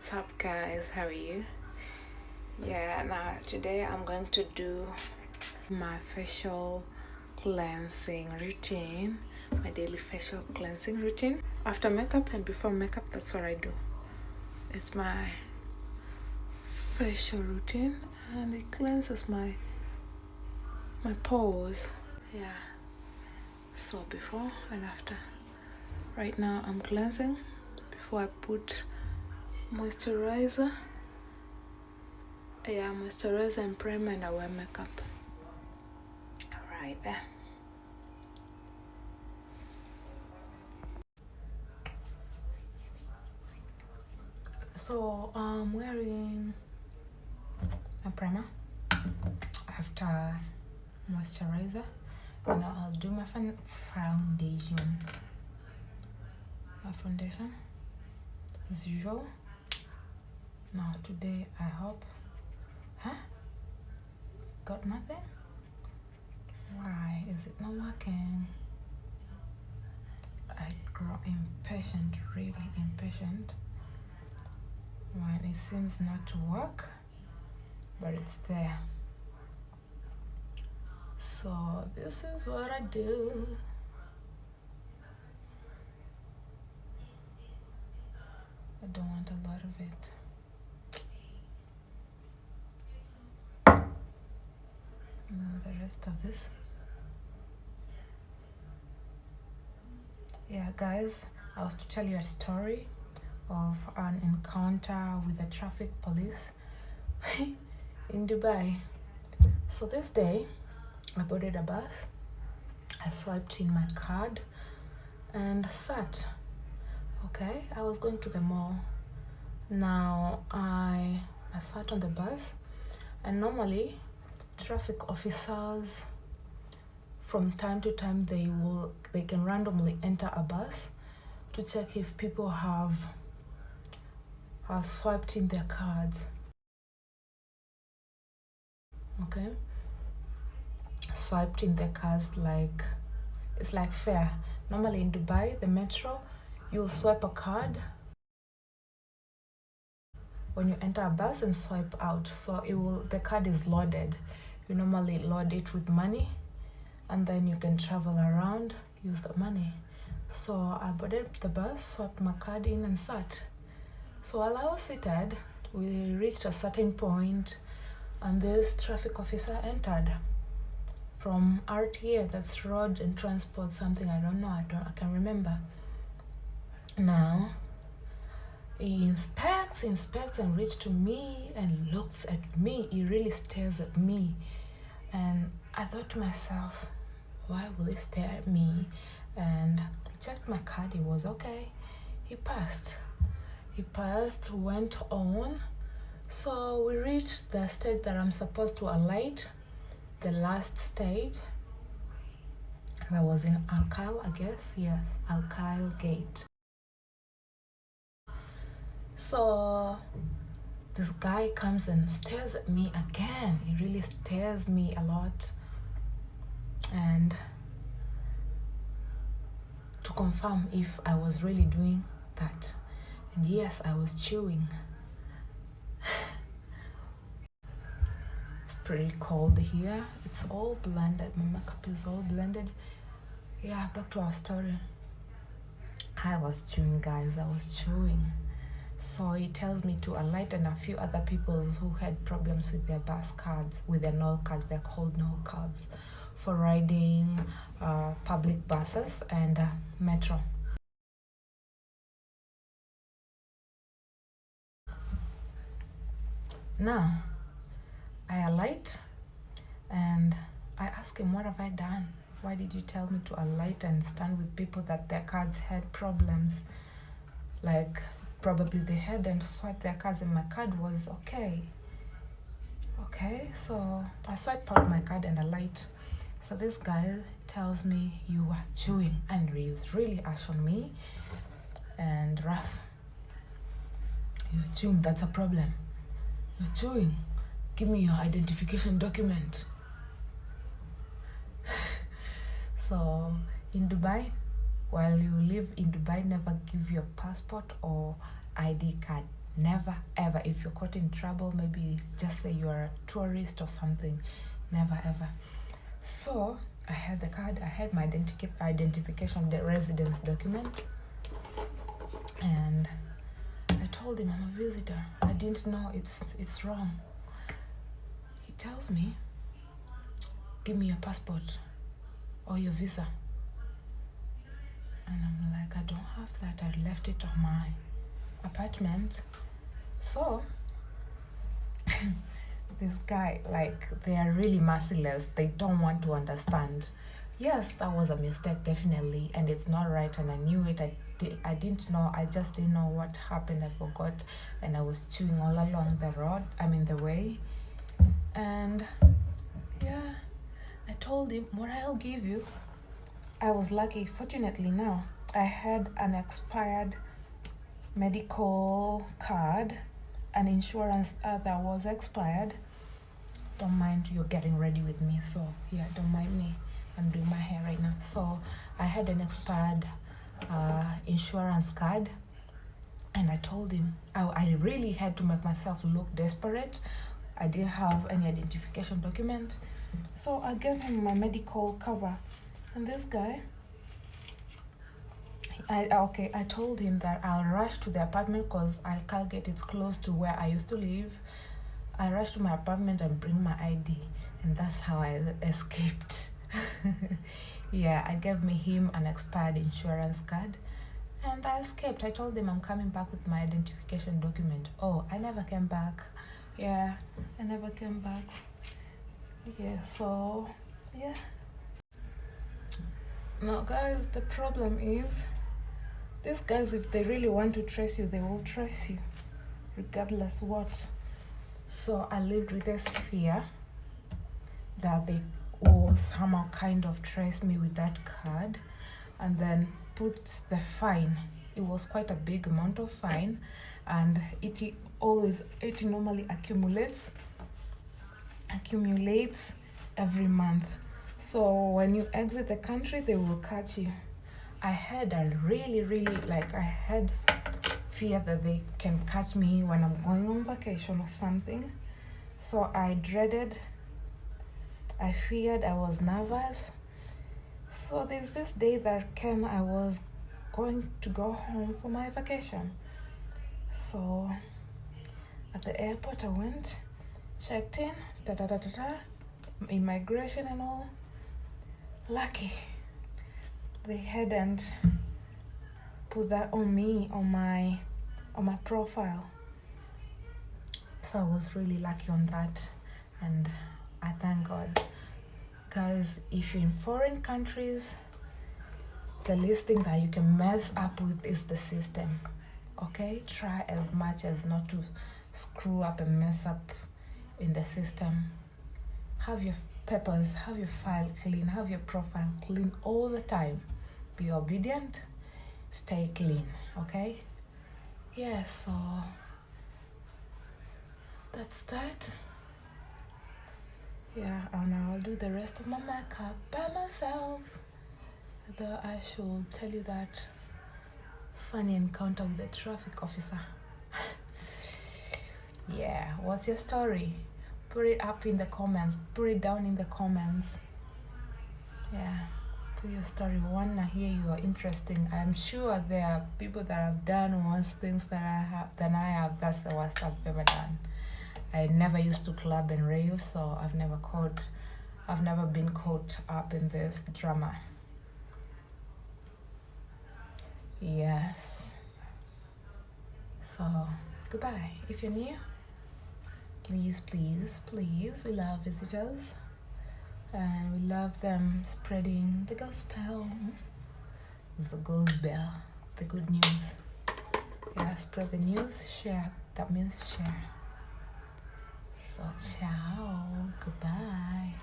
What's up, guys? How are you? Yeah, now today I'm going to do my facial cleansing routine, my daily facial cleansing routine. After makeup and before makeup, that's what I do. It's my facial routine and it cleanses my pores. Yeah, so before and after. Right now I'm cleansing before I put moisturizer. Yeah, moisturizer and primer, and I wear makeup. Alright then. So I'm wearing a primer after moisturizer, and I'll do my foundation. My foundation as usual. Now today I hope. Got nothing? Why is it not working? I grow impatient, really impatient, when it seems not to work, but it's there. So this is what I do. I don't want a lot of it. And the rest of this. Yeah, guys, I was to tell you a story of an encounter with the traffic police in Dubai. So this day, I boarded a bus, I swiped in my card and sat. Okay, I was going to the mall. Now I sat on the bus, and normally traffic officers from time to time they can randomly enter a bus to check if people have swiped in their cards. Okay, swiped in their cards, like it's like fare. Normally in Dubai, the metro, you'll swipe a card when you enter a bus and swipe out. So the card is loaded. You normally load it with money, and then you can travel around, use the money. So I boarded the bus, swapped my card in and sat. So while I was seated, we reached a certain point, and this traffic officer entered from RTA, that's Road and Transport something, I don't know, I can remember. Now he inspects and reaches to me and looks at me. He really stares at me, and I thought to myself, why will he stare at me? And he checked my card, it was okay. He passed, went on. So we reached the stage that I'm supposed to alight, the last stage. That was in Al Khail, I guess. Yes, Al Khail Gate. So this guy comes and stares at me again. He really stares me a lot. And to confirm if I was really doing that. And yes, I was chewing. It's pretty cold here. It's all blended. My makeup is all blended. Yeah, back to our story. I was chewing, guys. I was chewing. So he tells me to alight, and a few other people who had problems with their bus cards, with their NOL cards. They're called NOL cards for riding public buses and metro. Now I alight, and I ask him, what have I done? Why did you tell me to alight and stand with people that their cards had problems? Like, probably they hadn't swiped their cards and my card was okay. Okay, so I swipe out my card and alight. So this guy tells me, you are chewing, and he's really harsh on me and rough. You're chewing, that's a problem. You're chewing. Give me your identification document. So in Dubai, while you live in Dubai, never give your passport or ID card. Never ever. If you're caught in trouble, maybe just say you're a tourist or something. Never ever. So I had the card, I had my identification, the residence document, and I told him I'm a visitor. I didn't know it's wrong. He tells me, give me your passport or your visa. And I'm like, I don't have that. I left it on my apartment. So this guy, like, they are really merciless. They don't want to understand. Yes, that was a mistake, definitely, and it's not right, and I knew it. I didn't know. I just didn't know what happened. I forgot, and I was chewing all along the way. And yeah, I told him, what I'll give you. I was lucky. Fortunately now, I had an expired medical card, an insurance that was expired. Don't mind, you're getting ready with me. So yeah, don't mind me. I'm doing my hair right now. So I had an expired insurance card, and I told him I really had to make myself look desperate. I didn't have any identification document, so I gave him my medical cover. And this guy, I told him that I'll rush to the apartment because Calgate is close to where I used to live. I rushed to my apartment and bring my ID, and that's how I escaped. Yeah, I gave him an expired insurance card, and I escaped. I told him I'm coming back with my identification document. Oh, I never came back. Yeah, I never came back. Yeah, so yeah. Now guys, the problem is, these guys, if they really want to trace you, they will trace you regardless what. So I lived with this fear that they will somehow kind of trace me with that card, and then put the fine. It was quite a big amount of fine, and it normally accumulates every month. So when you exit the country, they will catch you. I had I had fear that they can catch me when I'm going on vacation or something. So I feared, I was nervous. So there's this day that came, I was going to go home for my vacation. So at the airport I went, checked in, immigration and all. Lucky they hadn't put that on me on my profile. So I was really lucky on that, and I thank God. Guys, if you're in foreign countries, the least thing that you can mess up with is the system. Okay, try as much as not to screw up and mess up in the system. Have your papers, have your file clean, have your profile clean all the time. Be obedient, stay clean. Okay, yeah, so that's that. Yeah, and I'll do the rest of my makeup by myself. Though I should tell you that funny encounter with the traffic officer. Yeah, what's your story? Put it up in the comments. Put it down in the comments. Yeah, put your story. Wanna hear you are interesting. I'm sure there are people that have done worse things than I have. That's the worst I've ever done. I never used to club and rave, so I've never been caught up in this drama. Yes. So goodbye. If you're new, please, we love visitors, and we love them spreading the gospel, the good news. Yeah, spread the news, share. That means share. So ciao, goodbye.